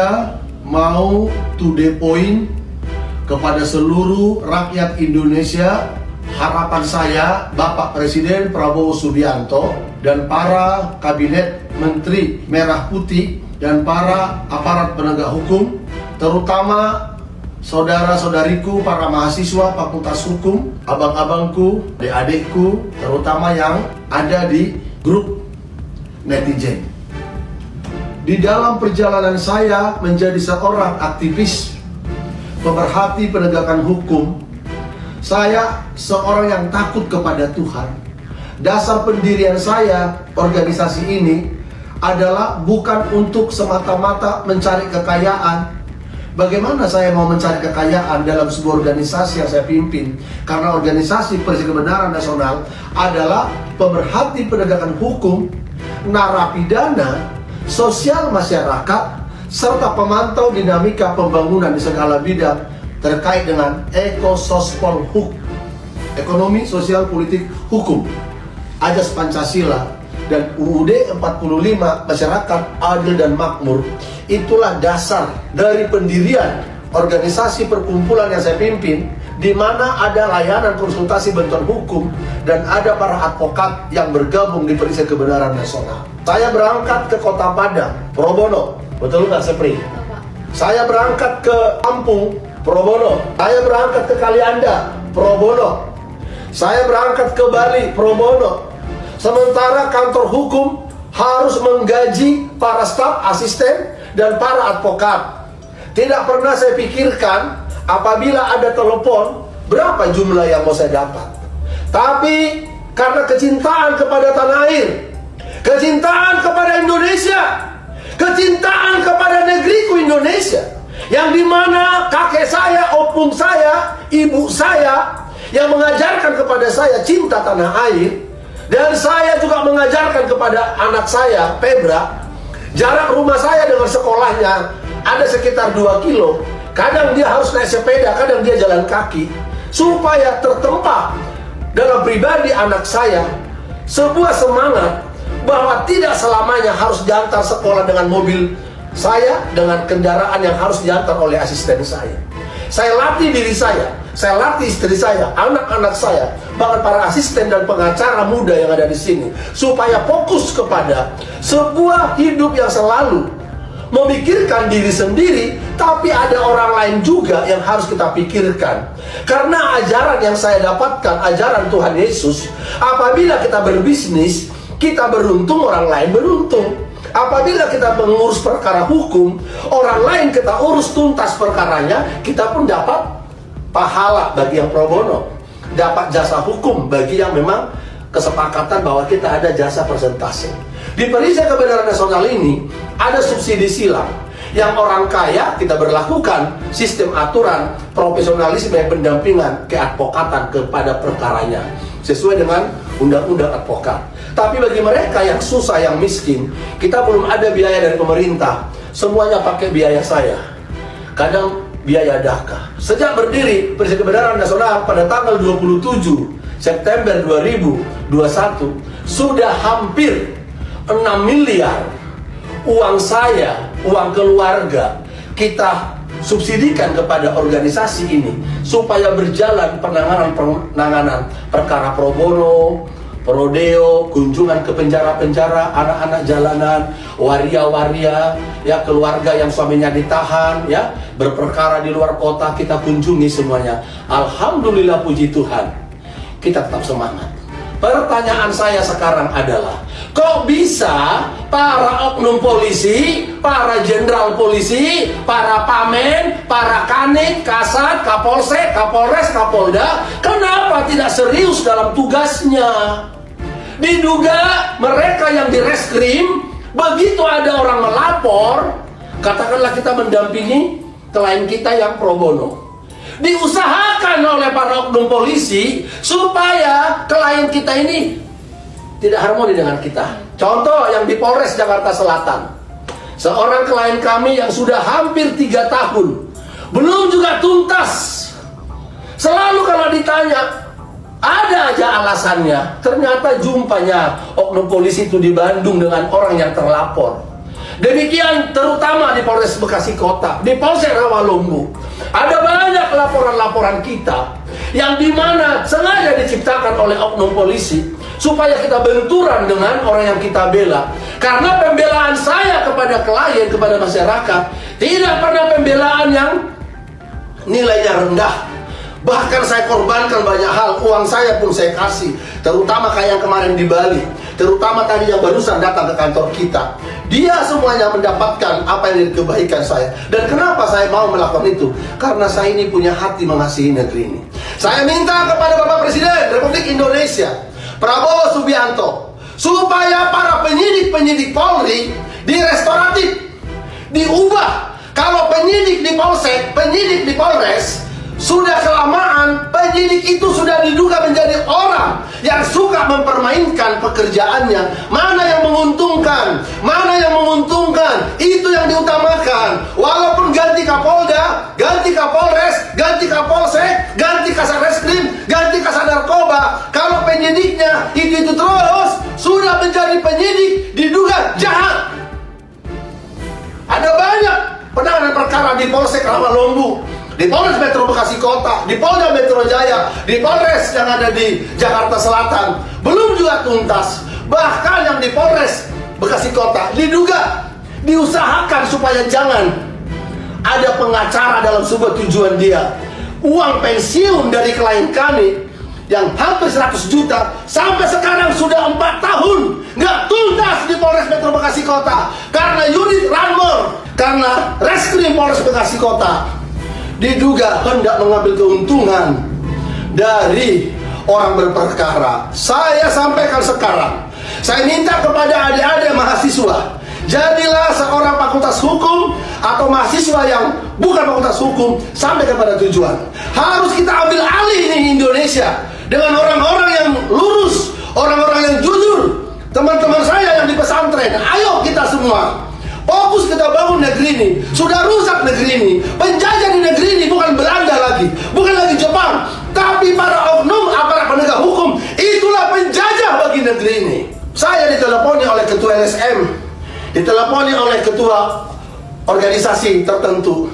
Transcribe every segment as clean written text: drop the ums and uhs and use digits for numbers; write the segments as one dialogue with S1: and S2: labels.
S1: Saya mau to the point kepada seluruh rakyat Indonesia. Harapan saya, Bapak Presiden Prabowo Subianto dan para kabinet menteri merah putih dan para aparat penegak hukum, terutama saudara-saudariku, para mahasiswa Fakultas Hukum, abang-abangku, adik-adikku, terutama yang ada di grup netizen. Di dalam perjalanan saya menjadi seorang aktivis pemerhati penegakan hukum, saya seorang yang takut kepada Tuhan. Dasar pendirian saya, organisasi ini, adalah bukan untuk semata-mata mencari kekayaan. Bagaimana saya mau mencari kekayaan dalam sebuah organisasi yang saya pimpin? Karena organisasi Perisi Kebenaran Nasional adalah pemerhati penegakan hukum, narapidana, sosial masyarakat, serta pemantau dinamika pembangunan di segala bidang terkait dengan ekosospol hukum, ekonomi, sosial, politik, hukum, Ajas Pancasila, dan UUD 45, masyarakat adil dan makmur. Itulah dasar dari pendirian organisasi perkumpulan yang saya pimpin, di mana ada layanan konsultasi bantuan hukum dan ada para advokat yang bergabung di Perisi Kebenaran Nasional. Saya berangkat ke Kota Padang, pro bono, betul nggak Sepri? Saya berangkat ke Lampung, pro bono. Saya berangkat ke Kalianda, pro bono. Saya berangkat ke Bali, pro bono. Sementara kantor hukum harus menggaji para staf asisten dan para advokat. Tidak pernah saya pikirkan apabila ada telepon berapa jumlah yang mau saya dapat. Tapi karena kecintaan kepada tanah air, kecintaan kepada Indonesia, kecintaan kepada negeriku Indonesia, yang dimana kakek saya, opung saya, ibu saya yang mengajarkan kepada saya cinta tanah air, dan saya juga mengajarkan kepada anak saya, Febra. Jarak rumah saya dengan sekolahnya ada sekitar 2 kilo. Kadang dia harus naik sepeda, kadang dia jalan kaki, supaya tertempa dalam pribadi anak saya sebuah semangat bahwa tidak selamanya harus diantar sekolah dengan mobil saya, dengan kendaraan yang harus diantar oleh asisten saya. Saya latih diri saya latih istri saya, anak-anak saya, bahkan para asisten dan pengacara muda yang ada di sini, supaya fokus kepada sebuah hidup yang selalu memikirkan diri sendiri, tapi ada orang lain juga yang harus kita pikirkan. Karena ajaran yang saya dapatkan, ajaran Tuhan Yesus, apabila kita berbisnis, kita beruntung, orang lain beruntung. Apabila kita mengurus perkara hukum, orang lain kita urus tuntas perkaranya, kita pun dapat pahala bagi yang pro bono, dapat jasa hukum bagi yang memang kesepakatan bahwa kita ada jasa persentase. Di Perisi Kebenaran Nasional ini ada subsidi silang, yang orang kaya kita berlakukan sistem aturan profesionalisme yang pendampingan keadvokatan kepada perkaranya sesuai dengan undang-undang advokat. Tapi bagi mereka yang susah, yang miskin, kita belum ada biaya dari pemerintah, semuanya pakai biaya saya, kadang biaya DAKA. Sejak berdiri Perisi Kebenaran Nasional pada tanggal 27 September 2021 sudah hampir 6 miliar uang saya, uang keluarga kita subsidikan kepada organisasi ini supaya berjalan penanganan perkara pro bono, prodeo, kunjungan ke penjara-penjara, anak-anak jalanan, waria-waria, ya, keluarga yang suaminya ditahan, ya, berperkara di luar kota, kita kunjungi semuanya. Alhamdulillah, puji Tuhan, kita tetap semangat. Pertanyaan saya sekarang adalah, kok bisa para oknum polisi, para jenderal polisi, para pamen, para kanit, kasat, kapolsek, kapolres, kapolda, kenapa tidak serius dalam tugasnya? Diduga mereka yang direskrim, begitu ada orang melapor, katakanlah kita mendampingi klien kita yang pro bono, diusahakan oleh para oknum polisi supaya klien kita ini tidak harmoni dengan kita. Contoh yang di Polres Jakarta Selatan, seorang klien kami yang sudah hampir 3 tahun belum juga tuntas. Selalu kalau ditanya, ada aja alasannya. Ternyata jumpanya oknum polisi itu di Bandung dengan orang yang terlapor. Demikian terutama di Polres Bekasi Kota, di Polsek Rawalumbu. Ada banyak laporan-laporan kita yang dimana sengaja diciptakan oleh oknum polisi supaya kita benturan dengan orang yang kita bela. Karena pembelaan saya kepada klien, kepada masyarakat, tidak pernah pembelaan yang nilainya rendah. Bahkan saya korbankan banyak hal, uang saya pun saya kasih. Terutama kayak yang kemarin di Bali, terutama tadi yang barusan datang ke kantor kita. Dia semuanya mendapatkan apa yang dari kebaikan saya. Dan kenapa saya mau melakukan itu? Karena saya ini punya hati mengasihi negeri ini. Saya minta kepada Bapak Presiden Republik Indonesia, Prabowo Subianto, supaya para penyidik-penyidik Polri di restoratif, diubah. Kalau penyidik di Polsek, penyidik di Polres, sudah kelamaan, penyidik itu sudah diduga menjadi orang yang suka mempermainkan pekerjaannya. Mana yang menguntungkan, mana yang menguntungkan, itu yang diutamakan. Walaupun ganti Kapolda, ganti Kapolres, ganti Kapolsek, ganti Kasat Reskrim, ganti Kasat Narkoba, kalau penyidiknya itu terus sudah menjadi penyidik diduga jahat. Ada banyak penanganan perkara di Polsek Rawalumbu, di Polres Metro Bekasi Kota, di Polda Metro Jaya, di Polres yang ada di Jakarta Selatan, belum juga tuntas. Bahkan yang di Polres Bekasi Kota diduga diusahakan supaya jangan ada pengacara dalam sebuah tujuan dia. Uang pensiun dari klien kami yang hampir 100 juta sampai sekarang sudah 4 tahun nggak tuntas di Polres Metro Bekasi Kota karena unit Ranmor, karena Reskrim Polres Bekasi Kota diduga hendak mengambil keuntungan dari orang berperkara. Saya sampaikan sekarang, saya minta kepada adik-adik mahasiswa, jadilah seorang fakultas hukum atau mahasiswa yang bukan fakultas hukum sampai kepada tujuan. Harus kita ambil alih ini Indonesia dengan orang-orang yang lurus, orang-orang yang jujur. Teman-teman saya yang di pesantren, ayo kita semua fokus kita bangun negeri ini. Sudah rusak negeri ini. Penjajah di negeri ini bukan Belanda lagi, bukan lagi Jepang, tapi para oknum aparat penegak hukum. Itulah penjajah bagi negeri ini. Saya diteleponi oleh ketua LSM, diteleponi oleh ketua organisasi tertentu.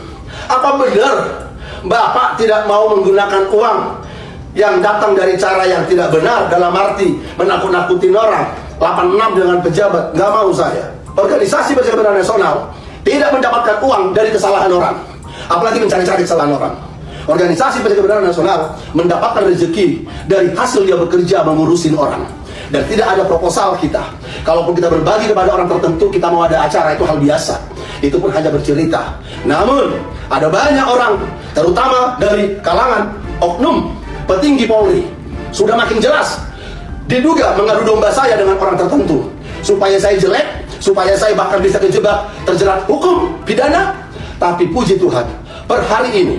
S1: Apa benar Bapak tidak mau menggunakan uang yang datang dari cara yang tidak benar, dalam arti menakut-nakutin orang, 86 dengan pejabat? Nggak mau saya. Organisasi Barisan Kebenaran Nasional tidak mendapatkan uang dari kesalahan orang, apalagi mencari-cari kesalahan orang. Organisasi Barisan Kebenaran Nasional mendapatkan rezeki dari hasil dia bekerja mengurusin orang. Dan tidak ada proposal kita. Kalaupun kita berbagi kepada orang tertentu, kita mau ada acara, itu hal biasa. Itu pun hanya bercerita. Namun ada banyak orang, terutama dari kalangan oknum petinggi Polri, sudah makin jelas diduga mengadu domba saya dengan orang tertentu supaya saya jelek, supaya saya bahkan bisa terjerat hukum pidana. Tapi puji Tuhan, per hari ini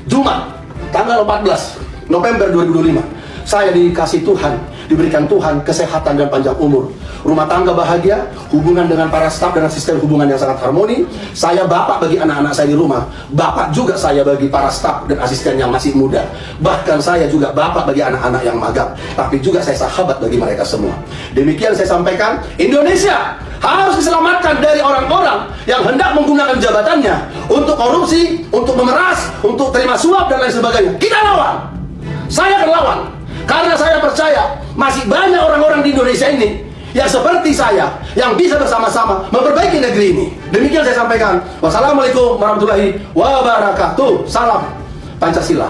S1: Jumat tanggal 14 November 2005, saya dikasih Tuhan, diberikan Tuhan kesehatan dan panjang umur, rumah tangga bahagia, hubungan dengan para staf dan asisten hubungan yang sangat harmoni. Saya bapak bagi anak-anak saya di rumah, bapak juga saya bagi para staf dan asisten yang masih muda. Bahkan saya juga bapak bagi anak-anak yang magang, tapi juga saya sahabat bagi mereka semua. Demikian saya sampaikan, Indonesia harus diselamatkan dari orang-orang yang hendak menggunakan jabatannya untuk korupsi, untuk memeras, untuk terima suap dan lain sebagainya. Kita lawan. Saya akan lawan. Karena saya percaya masih banyak orang-orang di Indonesia ini yang seperti saya, yang bisa bersama-sama memperbaiki negeri ini. Demikian saya sampaikan. Wassalamualaikum warahmatullahi wabarakatuh. Salam Pancasila.